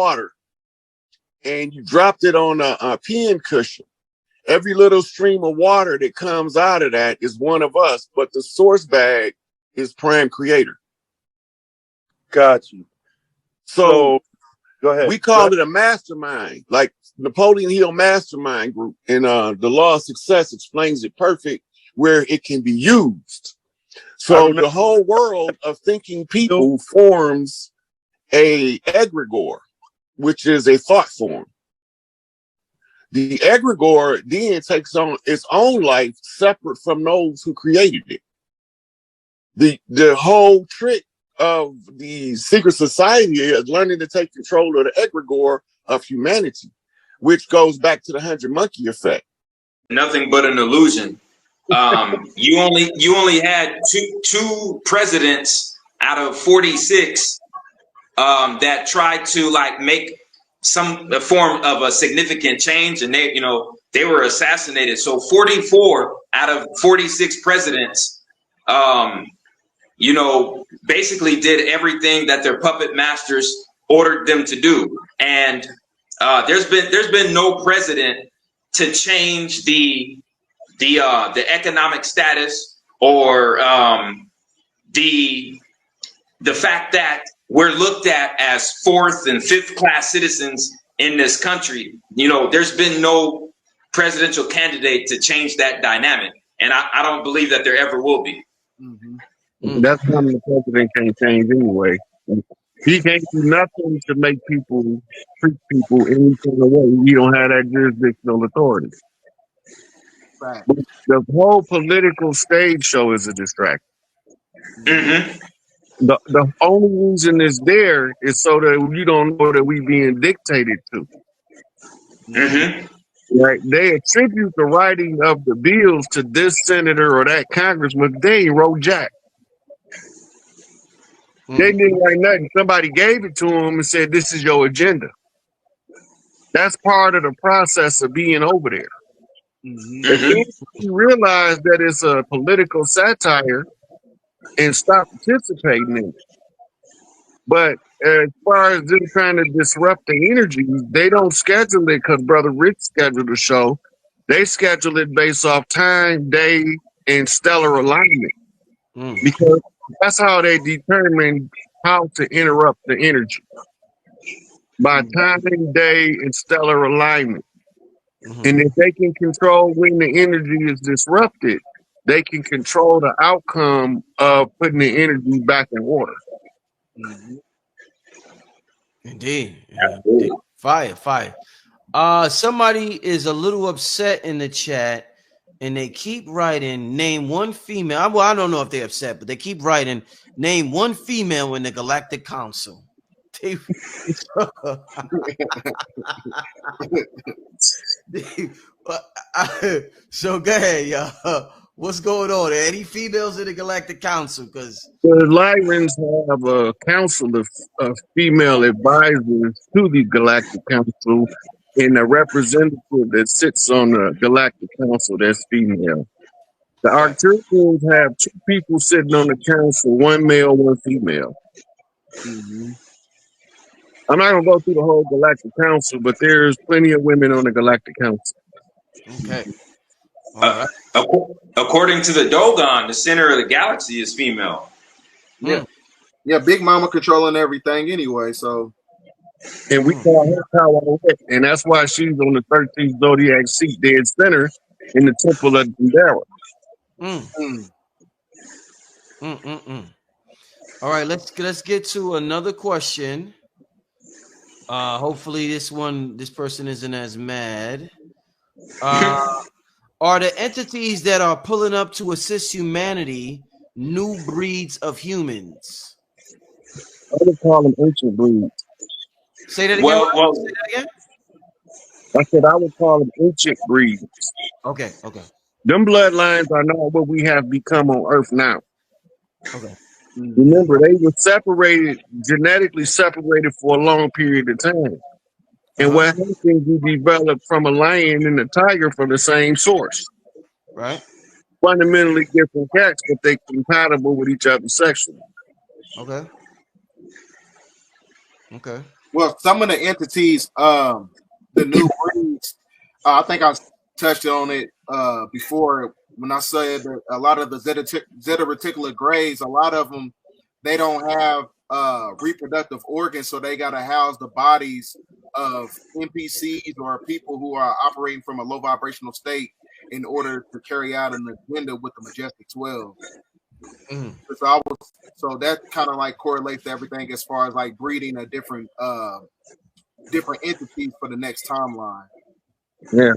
water and you dropped it on a pin cushion, every little stream of water that comes out of that is one of us, but the source bag is Prime Creator. Got you. So go ahead. We call it a mastermind, like Napoleon Hill Mastermind Group. And the Law of Success explains it perfect where it can be used. So the whole world of thinking people forms a egregore, which is a thought form. The egregore then takes on its own life separate from those who created it. The whole trick of the secret society is learning to take control of the egregore of humanity, which goes back to the 100 monkey effect. Nothing but an illusion. You only had two presidents out of 46 that tried to like make some form of a significant change, and they were assassinated. So 44 out of 46 presidents, basically did everything that their puppet masters ordered them to do. And there's been no president to change the economic status or the fact that we're looked at as fourth and fifth class citizens in this country. There's been no presidential candidate to change that dynamic, and I don't believe that there ever will be. That's something the president can't change anyway. He can't do nothing to make people treat people any kind of way. He don't have that jurisdictional authority. Right. The whole political stage show is a distraction. The only reason it's there is so that you don't know that we being dictated to. Right? They attribute the writing of the bills to this senator or that congressman. They ain't wrote jack. They didn't write nothing. Somebody gave it to them and said, "This is your agenda." That's part of the process of being over there. If you realize that it's a political satire and stop participating in it. But as far as them trying to disrupt the energy, they don't schedule it because Brother Rich scheduled the show. They schedule it based off time, day, and stellar alignment. Because that's how they determine how to interrupt the energy. By time, day, and stellar alignment. And if they can control when the energy is disrupted, they can control the outcome of putting the energy back in order. Indeed. Fire. Somebody is a little upset in the chat, and they keep writing, name one female. Well, I don't know if they're upset, but they keep writing, name one female in the Galactic Council. So go ahead, y'all. What's going on? Are any females in the Galactic Council? Because the Lyrans have a council of female advisors to the Galactic Council, and a representative that sits on the Galactic Council that's female. The Arcturians have two people sitting on the council, one male, one female. I'm not going to go through the whole Galactic Council, but there's plenty of women on the Galactic Council. Okay. All right. According to the Dogon, the center of the galaxy is female. Yeah, Big Mama controlling everything anyway, so. And we call her Power, and that's why she's on the 13th Zodiac seat, dead center, in the Temple of GINDJAB. All right, let's get to another question. Hopefully this person isn't as mad. Are the entities that are pulling up to assist humanity new breeds of humans? I would call them ancient breeds. Say that again. Say that again. I said I would call them ancient breeds. Okay. Them bloodlines are not what we have become on Earth now. Okay. Remember, they were separated, genetically separated for a long period of time. And what happens, you develop from a lion and a tiger from the same source. Right. Fundamentally different cats, but they're compatible with each other sexually. Okay. Well, some of the entities, the new breeds, I think I touched on it before when I said that a lot of the zeta reticular grays, a lot of them, they don't have reproductive organs, so they got to house the bodies of NPCs or people who are operating from a low vibrational state in order to carry out an agenda with the Majestic 12. So that kind of like correlates to everything as far as like breeding a different entities for the next timeline. Yeah,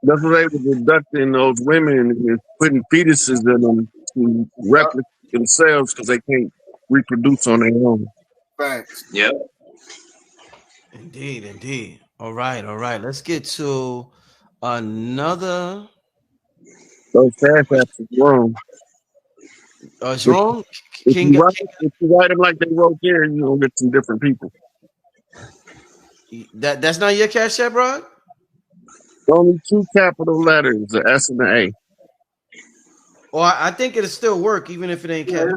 that's what they were abducting those women is putting fetuses in them to replicate themselves because they can't reproduce on their own. Facts. Yep. Indeed, indeed. All right. Let's get to another. Those CASHAPPs is wrong. It's wrong. If you write them like they wrote here, you're gonna get some different people. That's not your Cash App, Rod? Only 2 capital letters, the S and the A. Well, I think it'll still work, even if it ain't Cash.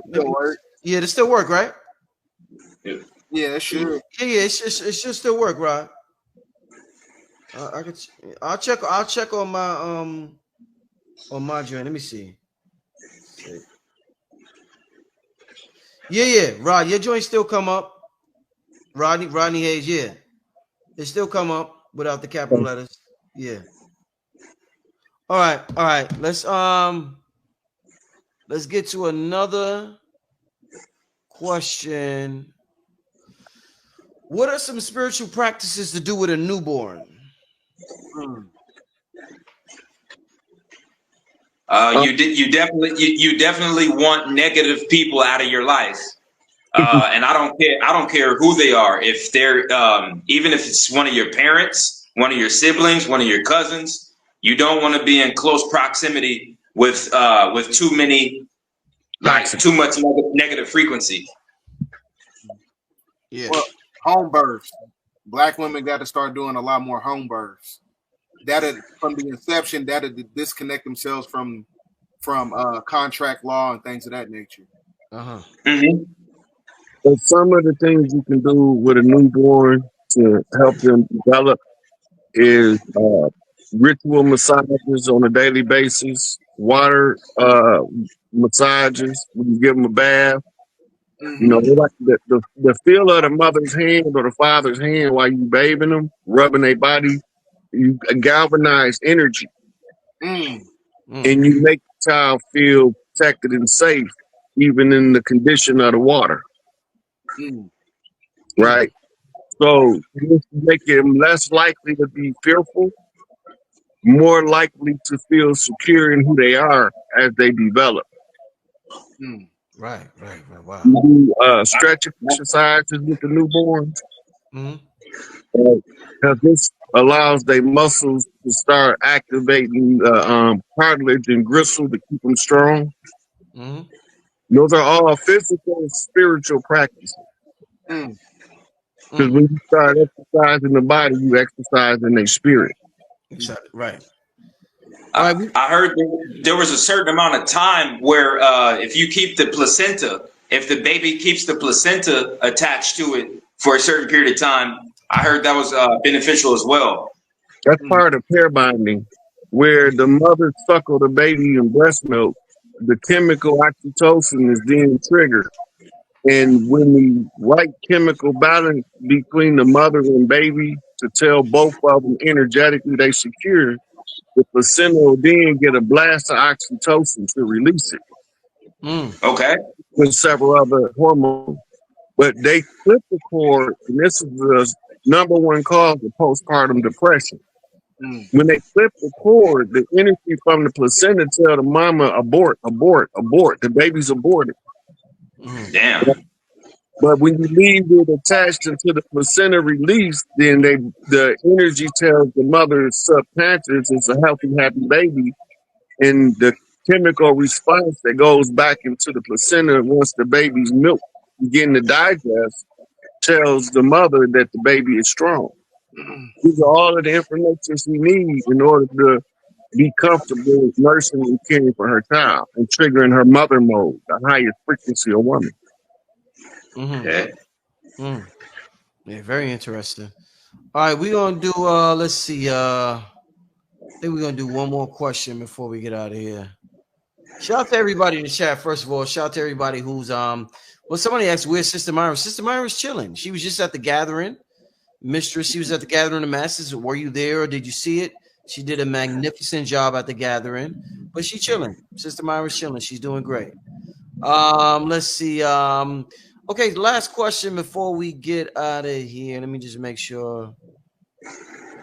Yeah, it'll still work, right? Yeah, it should. Yeah, it should still work, Rod. I'll check on my joint. Let me see. Yeah, Rod, your joint still come up. Rodney Hayes, yeah. It still come up without the capital letters. Yeah. All right. Let's get to another question. What are some spiritual practices to do with a newborn? You definitely want negative people out of your life, and I don't care who they are. If they're even if it's one of your parents, one of your siblings, one of your cousins, you don't want to be in close proximity with too many, like too much negative frequency. Yeah. Well, home births. Black women got to start doing a lot more home births. That from the inception, that disconnect themselves from contract law and things of that nature. So some of the things you can do with a newborn to help them develop is ritual massages on a daily basis, water massages when you give them a bath. You know, they like the feel of the mother's hand or the father's hand while you bathing them, rubbing their body. You galvanize energy, and you make the child feel protected and safe, even in the condition of the water. Right? So you make them less likely to be fearful, more likely to feel secure in who they are as they develop. Right. Wow. You do stretching exercises with the newborns. Because this allows their muscles to start activating cartilage and gristle to keep them strong. Those are all physical and spiritual practices. Because when you start exercising the body, you exercise in their spirit. Exactly. Right. I heard there was a certain amount of time where if you keep the placenta, if the baby keeps the placenta attached to it for a certain period of time, I heard that was beneficial as well. That's part of pair binding, where the mother suckle the baby in breast milk, the chemical oxytocin is then triggered. And when the right chemical balance between the mother and baby to tell both of them energetically they secure, the placenta will then get a blast of oxytocin to release it. Okay. With several other hormones. But they clip the cord, and this is the number one cause of postpartum depression. When they clip the cord, the energy from the placenta tell the mama abort. The baby's aborted. Damn. But when you leave it attached until the placenta released, then the energy tells the mother's subconscious it's a healthy, happy baby. And the chemical response that goes back into the placenta once the baby's milk begin to digest tells the mother that the baby is strong. These are all of the information she needs in order to be comfortable with nursing and caring for her child and triggering her mother mode, the highest frequency of woman. Okay. Yeah, very interesting. All right, we're gonna do let's see. I think we're gonna do one more question before we get out of here. Shout out to everybody in the chat. First of all, shout out to everybody who's well, somebody asked where's Sister Myra. Sister Myra's chilling. She was just at the gathering. Mistress, she was at the gathering of masses. Were you there or did you see it? She did a magnificent job at the gathering, but she's chilling. Sister Myra's chilling. She's doing great. Let's see. Okay, last question before we get out of here. Let me just make sure.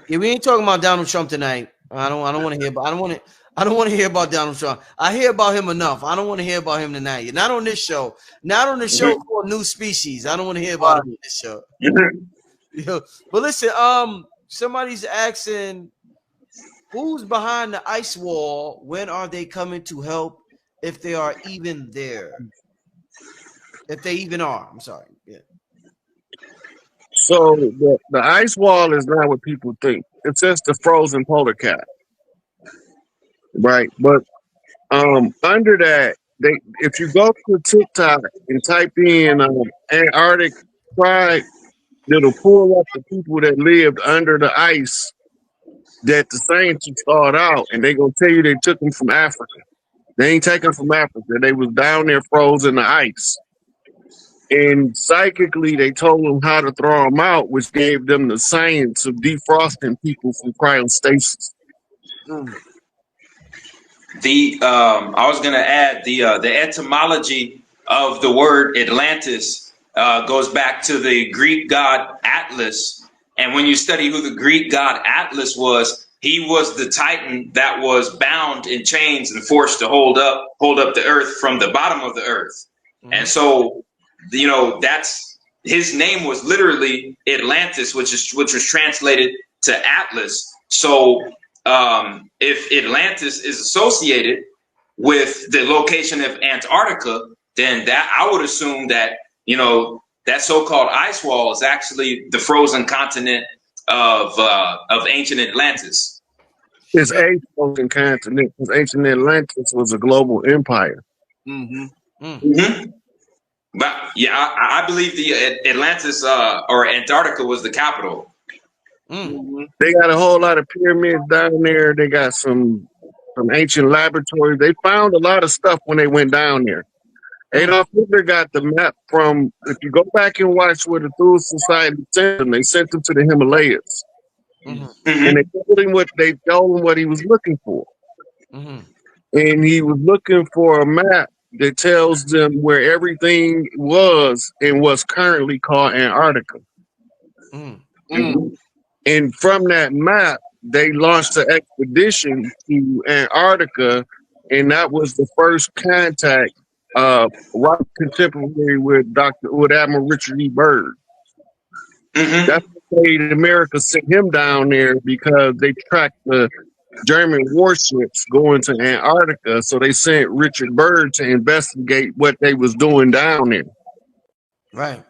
Yeah, we ain't talking about Donald Trump tonight. I don't want to hear about. I don't want to hear about Donald Trump. I hear about him enough. I don't want to hear about him tonight. Not on this show. Not on the show called New Species. I don't want to hear about him on this show. But listen, somebody's asking, who's behind the ice wall? When are they coming to help? If they are even there, if they even are. I'm sorry. Yeah. So the ice wall is not what people think. It's just the frozen polar cap, right? But under that, if you go to TikTok and type in Antarctic pride, it'll pull up the people that lived under the ice that the scientists thawed out, and they gonna tell you they took them from Africa. They ain't taken from Africa. They was down there frozen in the ice. And psychically, they told them how to throw them out, which gave them the science of defrosting people from cryostasis. I was gonna add the etymology of the word Atlantis goes back to the Greek god Atlas. And when you study who the Greek god Atlas was, he was the Titan that was bound in chains and forced to hold up the earth from the bottom of the earth. And so, you know, that's his name was literally Atlantis, which was translated to Atlas. So if Atlantis is associated with the location of Antarctica, then that I would assume that, you know, that so-called ice wall is actually the frozen continent of ancient Atlantis. It's a frozen continent because ancient Atlantis was a global empire. But yeah, I believe the Atlantis or Antarctica was the capital. They got a whole lot of pyramids down there. They got some ancient laboratories. They found a lot of stuff when they went down there. Adolf Hitler got the map from, if you go back and watch where the Thule Society sent them, they sent them to the Himalayas. And they told him what he was looking for. And he was looking for a map that tells them where everything was and what's currently called Antarctica. And from that map, they launched an expedition to Antarctica, and that was the first contact right contemporary with Admiral Richard E. Byrd. That's what made America sent him down there, because they tracked the German warships going to Antarctica, so they sent Richard Byrd to investigate what they was doing down there. Right.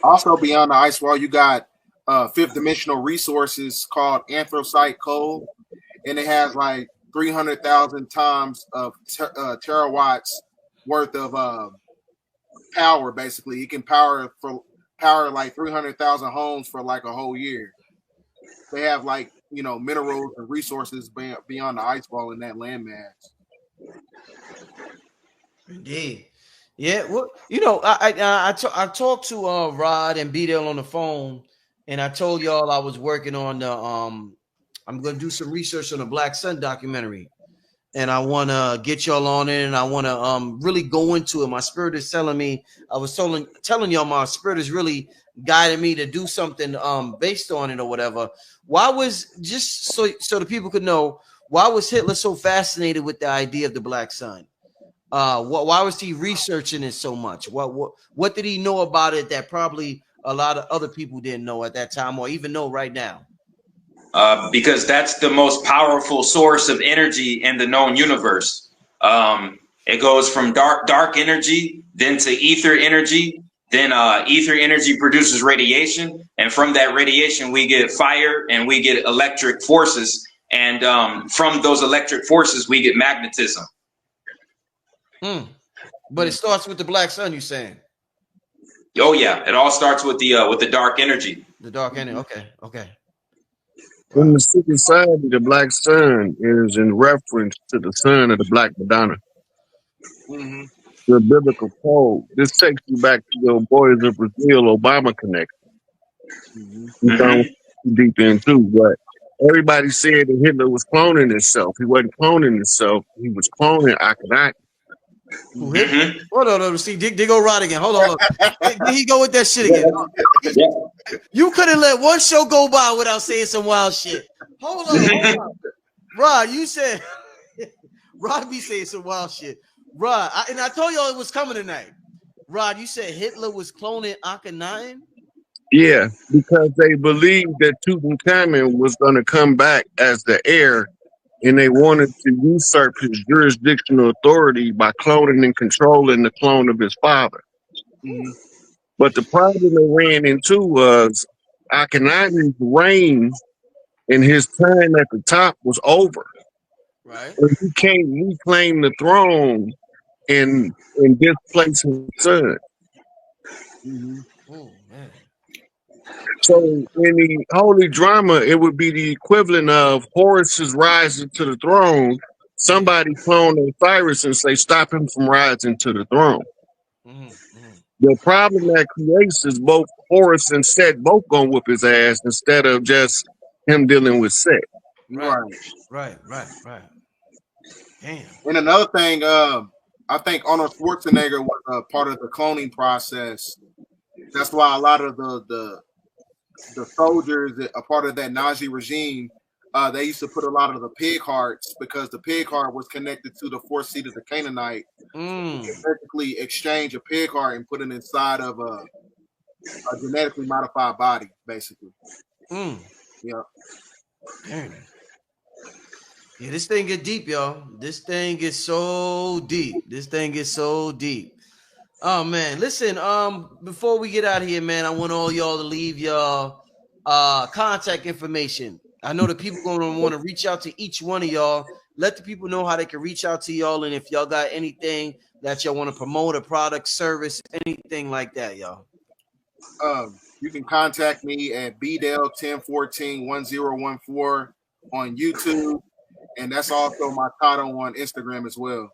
Also, beyond the ice wall, you got fifth dimensional resources called anthracite coal, and it has like 300,000 times of terawatts worth of power. Basically, it can power like 300,000 homes for like a whole year. They have like, you know, minerals and resources beyond the ice wall in that landmass. Indeed. Yeah, well, you know, I talked to Rod and BDELL on the phone, and I told y'all I was working on the I'm going to do some research on the Black Sun documentary, and I want to get y'all on it, and I want to really go into it. My spirit is telling me, I was telling y'all, my spirit is really guiding me to do something based on it or whatever. Why was, just so the people could know, why was Hitler so fascinated with the idea of the Black Sun? Why was he researching it so much? What did he know about it that probably a lot of other people didn't know at that time, or even know right now? Because that's the most powerful source of energy in the known universe. It goes from dark energy, then to ether energy. Then ether energy produces radiation, and from that radiation we get fire and we get electric forces, and from those electric forces we get magnetism. But it starts with the Black Sun, you saying? Oh yeah, it all starts with the dark energy. The dark energy. Okay, okay. In the secret society, the black sun is in reference to the son of the Black Madonna. Mm-hmm. The biblical code. This takes you back to the Boys of Brazil Obama connection. Mm-hmm. You don't deep into, but everybody said that Hitler was cloning himself. He wasn't cloning himself. He was cloning Akhenaten. Who hit? Hold on, see, dig go right again. Hold on. Did he go with that shit again? Yeah. You couldn't let one show go by without saying some wild shit. Hold on. Rod, you said Rod be saying some wild shit. Rod, I told y'all it was coming tonight. Rod, you said Hitler was cloning Akhenaten? Yeah, because they believed that Tutankhamun was going to come back as the heir, and they wanted to usurp his jurisdictional authority by cloning and controlling the clone of his father. Mm-hmm. But the problem they ran into was Akhenaten's reign and his time at the top was over. Right. And he can't reclaim the throne and displace his son. Mm-hmm. Oh man. So in the holy drama, it would be the equivalent of Horus's rising to the throne. Somebody clone Osiris and say, stop him from rising to the throne. Mm-hmm. The problem that creates is both Horus and Set both gonna whoop his ass instead of just him dealing with Set. Right. Damn. And another thing, I think Arnold Schwarzenegger was a part of the cloning process. That's why a lot of the soldiers, a part of that Nazi regime, they used to put a lot of the pig hearts because the pig heart was connected to the fourth seed of the Canaanite. Basically, exchange a pig heart and put it inside of a genetically modified body, basically. Yeah. Damn. Yeah, this thing get deep, y'all. This thing gets so deep. Oh man, listen. Before we get out of here, man, I want all y'all to leave y'all contact information. I know that people gonna want to reach out to each one of y'all. Let the people know how they can reach out to y'all, and if y'all got anything that y'all want to promote, a product, service, anything like that, y'all. You can contact me at BDELL1014 on YouTube, and that's also my title on Instagram as well.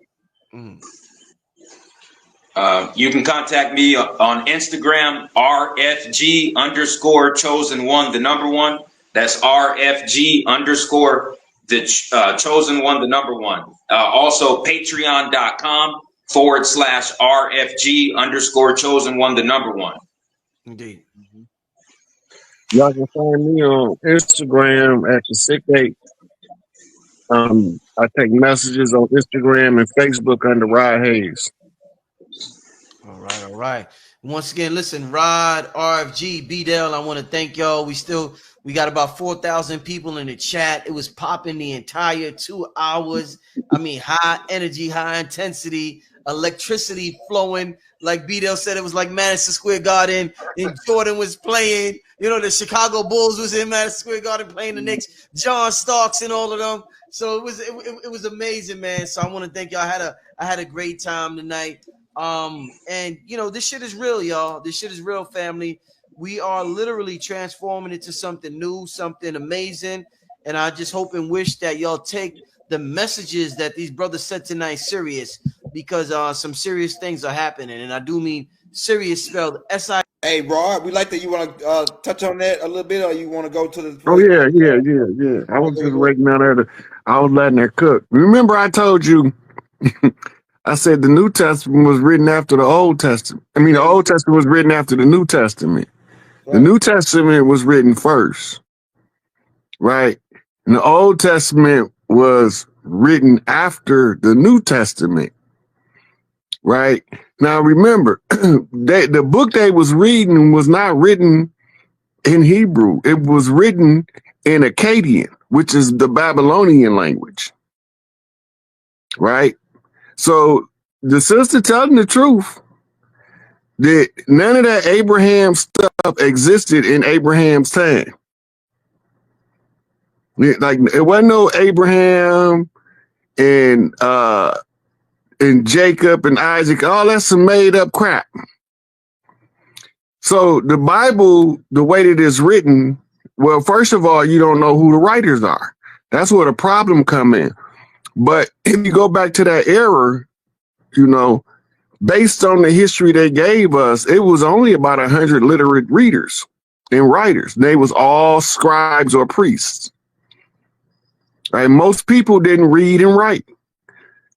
You can contact me on Instagram, RFG_chosen1, the number one. That's RFG_chosen1, the number one. Also patreon.com/RFG_chosen1, the number one. Indeed. Y'all can find me on Instagram at the SikApe. I take messages on Instagram and Facebook under Rod Hayes. All right. Once again, listen, Rod, RFG, BDELL, I want to thank y'all. We got about 4,000 people in the chat. It was popping the entire 2 hours. I mean, high energy, high intensity, electricity flowing. Like BDELL said, it was like Madison Square Garden, and Jordan was playing. You know, the Chicago Bulls was in Madison Square Garden playing the Knicks, John Starks and all of them. So it was amazing, man. So I want to thank y'all. I had a great time tonight. And you know, this shit is real, y'all. This shit is real, family. We are literally transforming it to something new, something amazing. And I just hope and wish that y'all take the messages that these brothers said tonight serious, because some serious things are happening. And I do mean serious, spelled S-I. Hey, Rod, we like that. You want to touch on that a little bit, or you want to go to the? Oh yeah. I was just waiting out there. I was letting her cook. Remember, I told you. I said the New Testament was written after the Old Testament. I mean, the Old Testament was written after the New Testament. Right. The New Testament was written first, right? And the Old Testament was written after the New Testament, right? Now, remember, the book they was reading was not written in Hebrew. It was written in Akkadian, which is the Babylonian language, right? So the sister telling the truth that none of that Abraham stuff existed in Abraham's time. Like it wasn't no Abraham and Jacob and Isaac. All that's some made up crap. So the Bible, the way that it's written, well, first of all, you don't know who the writers are. That's where the problem come in. But if you go back to that era, you know, based on the history they gave us, it was only about 100 literate readers and writers. They was all scribes or priests. Right? Most people didn't read and write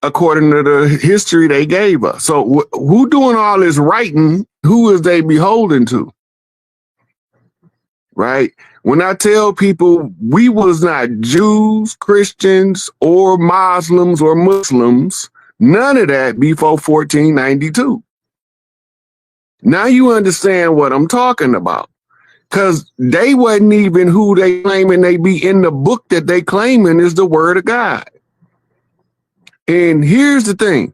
according to the history they gave us. So who doing all this writing? Who is they beholden to? Right? When I tell people we was not Jews, Christians, or Muslims or Muslims, none of that before 1492. Now you understand what I'm talking about. Because they wasn't even who they claiming they be in the book that they claiming is the word of God. And here's the thing.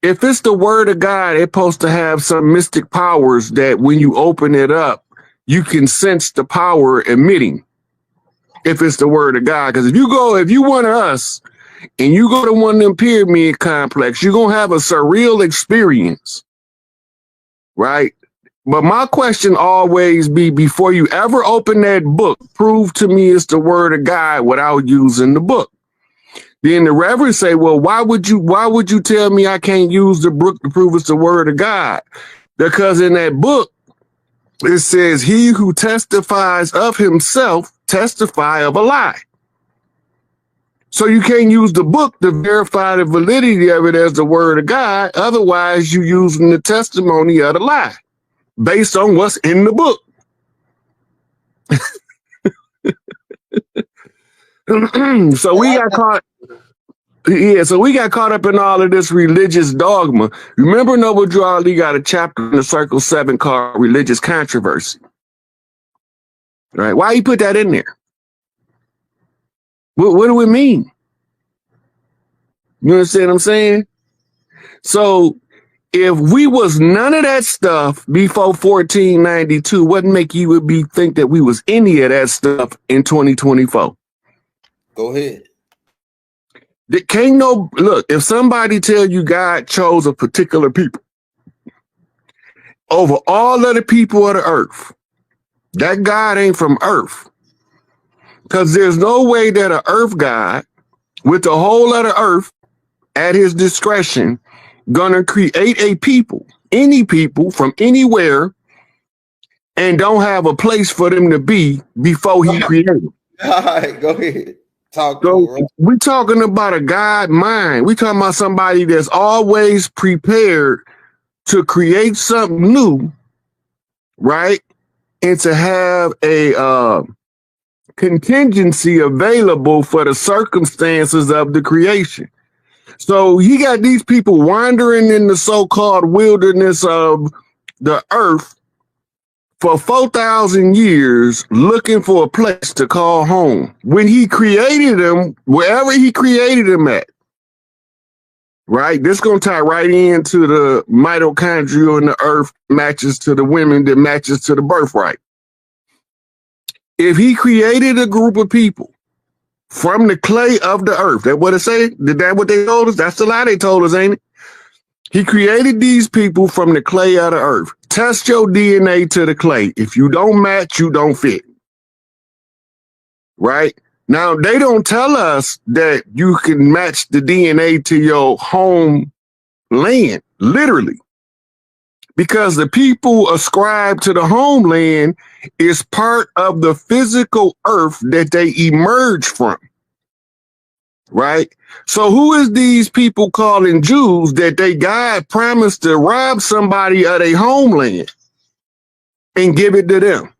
If it's the word of God, it's supposed to have some mystic powers that when you open it up, you can sense the power emitting. If it's the word of God. Because if you one of us and you go to one of them pyramid complex, you're going to have a surreal experience. Right? But my question always be, before you ever open that book, prove to me it's the word of God without using the book. Then the reverend say, well, why would you tell me I can't use the book to prove it's the word of God? Because in that book, it says, he who testifies of himself testify of a lie. So you can't use the book to verify the validity of it as the word of God. Otherwise, you're using the testimony of the lie based on what's in the book. So we got caught. Yeah, so we got caught up in all of this religious dogma. Remember, Noble Drew Ali got a chapter in the Circle 7 called Religious Controversy. Right? Why you put that in there? What do it mean? You understand what I'm saying? So if we was none of that stuff before 1492, what make you would be think that we was any of that stuff in 2024? Go ahead. Look, if somebody tell you God chose a particular people over all other people of the earth, that God ain't from earth. Because there's no way that an earth God with the whole of the earth at his discretion gonna create a people, any people from anywhere, and don't have a place for them to be before he created them. All right, go ahead. We're talking about a God mind. We're talking about somebody that's always prepared to create something new, right? And to have a contingency available for the circumstances of the creation. So he got these people wandering in the so-called wilderness of the earth for 4,000 years looking for a place to call home. When he created them, wherever he created them at, right? This going to tie right into the mitochondria in the earth matches to the women that matches to the birthright. If he created a group of people from the clay of the earth, that what it say? Did that what they told us? That's the lie they told us, ain't it? He created these people from the clay of the earth. Test your DNA to the clay. If you don't match, you don't fit. Right? Now, they don't tell us that you can match the DNA to your home land, literally. Because the people ascribed to the homeland is part of the physical earth that they emerge from. Right? So who is these people calling Jews that they God promised to rob somebody of their homeland and give it to them?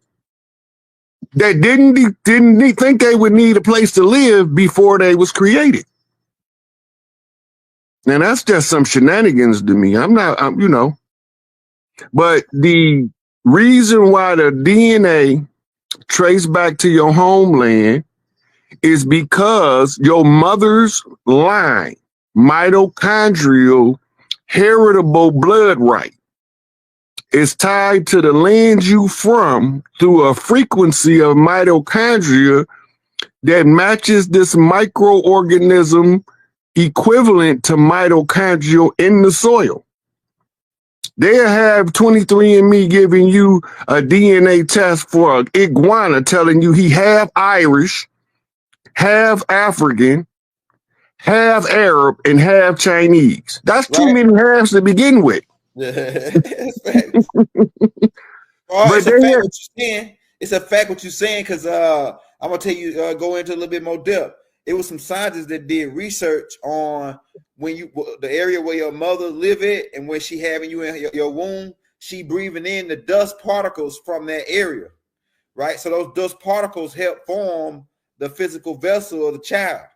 That didn't think they would need a place to live before they was created. Now that's just some shenanigans to me. But the reason why the DNA traced back to your homeland is because your mother's line, mitochondrial, heritable blood right, is tied to the land you from through a frequency of mitochondria that matches this microorganism equivalent to mitochondrial in the soil. They'll have 23andMe giving you a DNA test for an iguana telling you he half Irish, half African, half Arab, and half Chinese. That's too many halves to begin with. It's a fact what you're saying. It's a fact what you're saying, because I'm gonna tell you, go into a little bit more depth. It was some scientists that did research on when the area where your mother live at, and when she having you in your womb, she breathing in the dust particles from that area, right? So those dust particles help form the physical vessel of the child,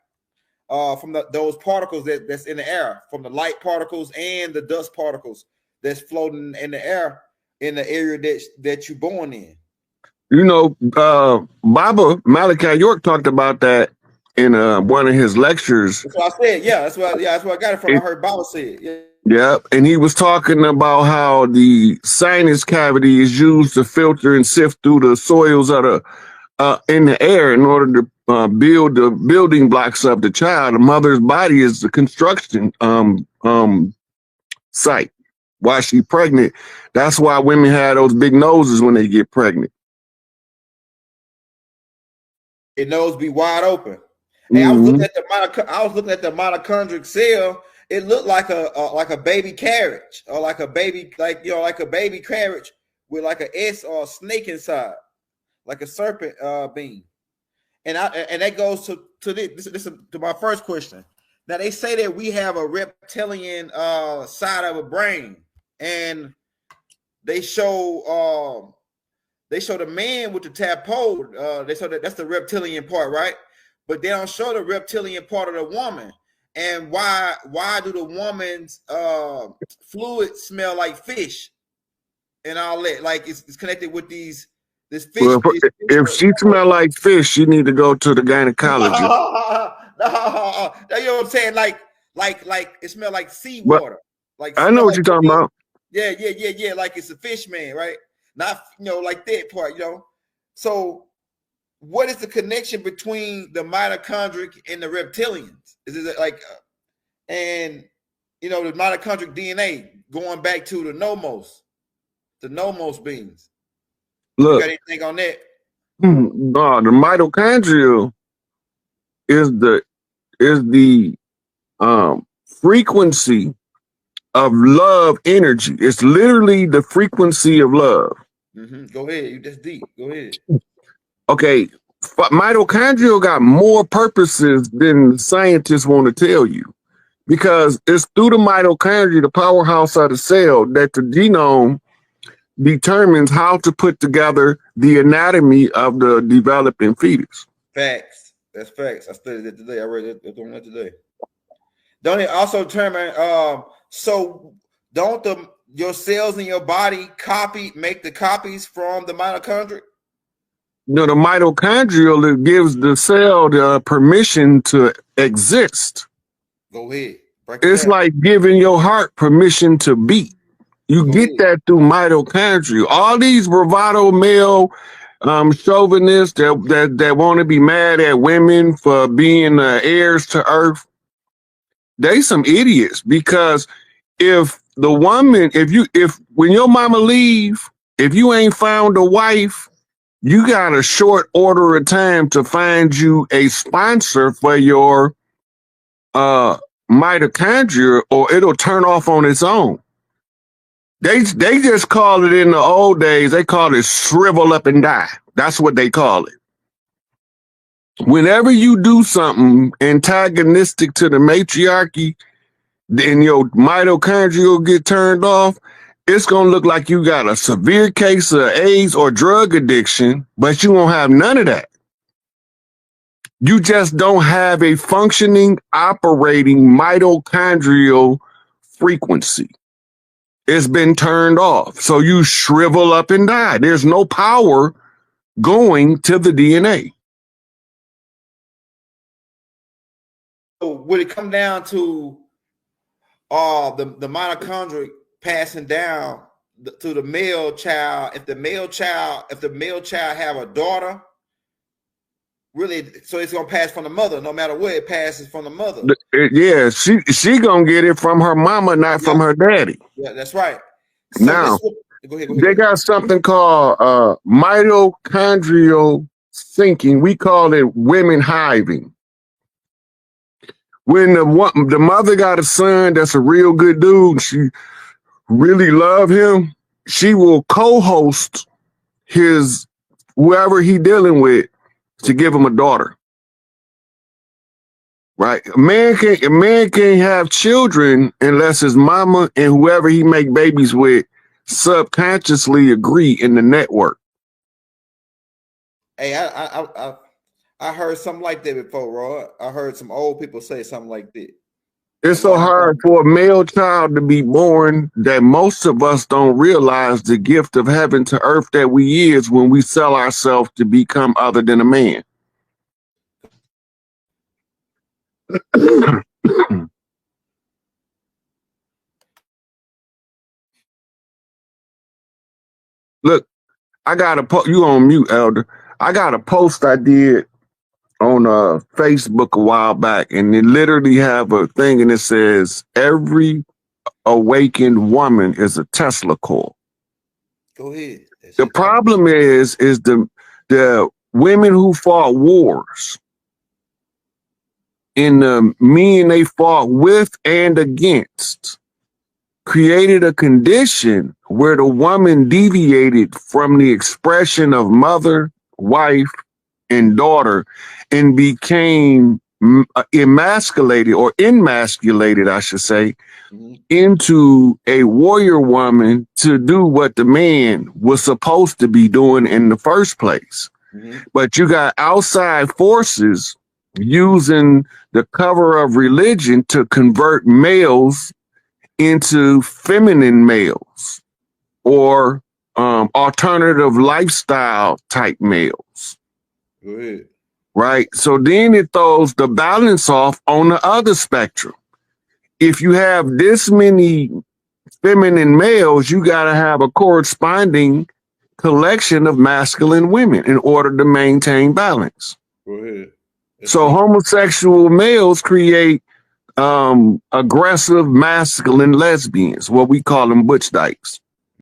from those particles that's in the air, from the light particles and the dust particles that's floating in the air in the area that you're born in. You know, Baba Malachi York talked about that in one of his lectures. That's what I said. Yeah, that's what I got it from. I heard Baba say it. Yeah, and he was talking about how the sinus cavity is used to filter and sift through the soils of the in the air in order to build the building blocks of the child. The mother's body is the construction site while she's pregnant. That's why women have those big noses when they get pregnant. It nose be wide open. Hey, I was looking at the mitochondrial cell. It looked like a baby carriage, or like a baby carriage with like an S or a snake inside, like a serpent being. And that goes to this to my first question. Now they say that we have a reptilian side of a brain, and they show the man with the tadpole. They show that's the reptilian part, right? But they don't show the reptilian part of the woman. And why do the woman's fluid smell like fish and all that? Like it's connected with this fish. Well, if she smell like fish, she need to go to the gynecologist. No, you know what I'm saying? Like it smell like seawater. Like I know what you're talking about. Yeah. Like it's a fish man, right? Not like that part, So what is the connection between the mitochondric and the reptilians? Is it like, the mitochondric DNA going back to the nomos beings? Look, you got anything on that? No, the mitochondria is the frequency of love energy. It's literally the frequency of love. Go ahead. That's deep. Go ahead. Okay, mitochondria got more purposes than scientists want to tell you, because it's through the mitochondria, the powerhouse of the cell, that the genome determines how to put together the anatomy of the developing fetus. Facts. That's facts. I studied it today. I read it on that today. Don't it also determine? So don't your cells in your body make the copies from the mitochondria? No, the mitochondria gives the cell the permission to exist. Go ahead. It's like giving your heart permission to beat. You get that through mitochondria. All these bravado male chauvinists that want to be mad at women for being heirs to earth, they some idiots. Because if the woman, when your mama leave, if you ain't found a wife, you got a short order of time to find you a sponsor for your mitochondria, or it'll turn off on its own. They just call it, in the old days, they call it shrivel up and die. That's what they call it. Whenever you do something antagonistic to the matriarchy, then your mitochondria will get turned off. It's going to look like you got a severe case of AIDS or drug addiction, but you won't have none of that. You just don't have a functioning, operating mitochondrial frequency. It's been turned off. So you shrivel up and die. There's no power going to the DNA. So would it come down to the mitochondria passing down to the male child? If the male child have a daughter, really, so it's gonna pass from the mother. No matter what, it passes from the mother. Yeah, she gonna get it from her mama, not from her daddy. Yeah, that's right. So Now, go ahead. they got something called mitochondrial thinking. We call it women hiving. When the mother got a son that's a real good dude, she really love him, she will co-host his whoever he dealing with to give him a daughter. Right? A man can't have children unless his mama and whoever he make babies with subconsciously agree in the network. Hey, I heard something like that before, Roy. I heard some old people say something like that. It's so hard for a male child to be born that most of us don't realize the gift of heaven to earth that we is when we sell ourselves to become other than a man. Look, I got a you on mute, Elder. I got a post I did on Facebook a while back, and it literally have a thing, and it says every awakened woman is a Tesla coil. Go ahead. The problem is the women who fought wars in the men they fought with and against created a condition where the woman deviated from the expression of mother, wife, and daughter and became emasculated, I should say, into a warrior woman to do what the man was supposed to be doing in the first place. But you got outside forces using the cover of religion to convert males into feminine males or alternative lifestyle type males. Go ahead. Right? So then it throws the balance off on the other spectrum. If you have this many feminine males, you got to have a corresponding collection of masculine women in order to maintain balance. Go ahead. So homosexual males create aggressive masculine lesbians, what we call them butch dykes.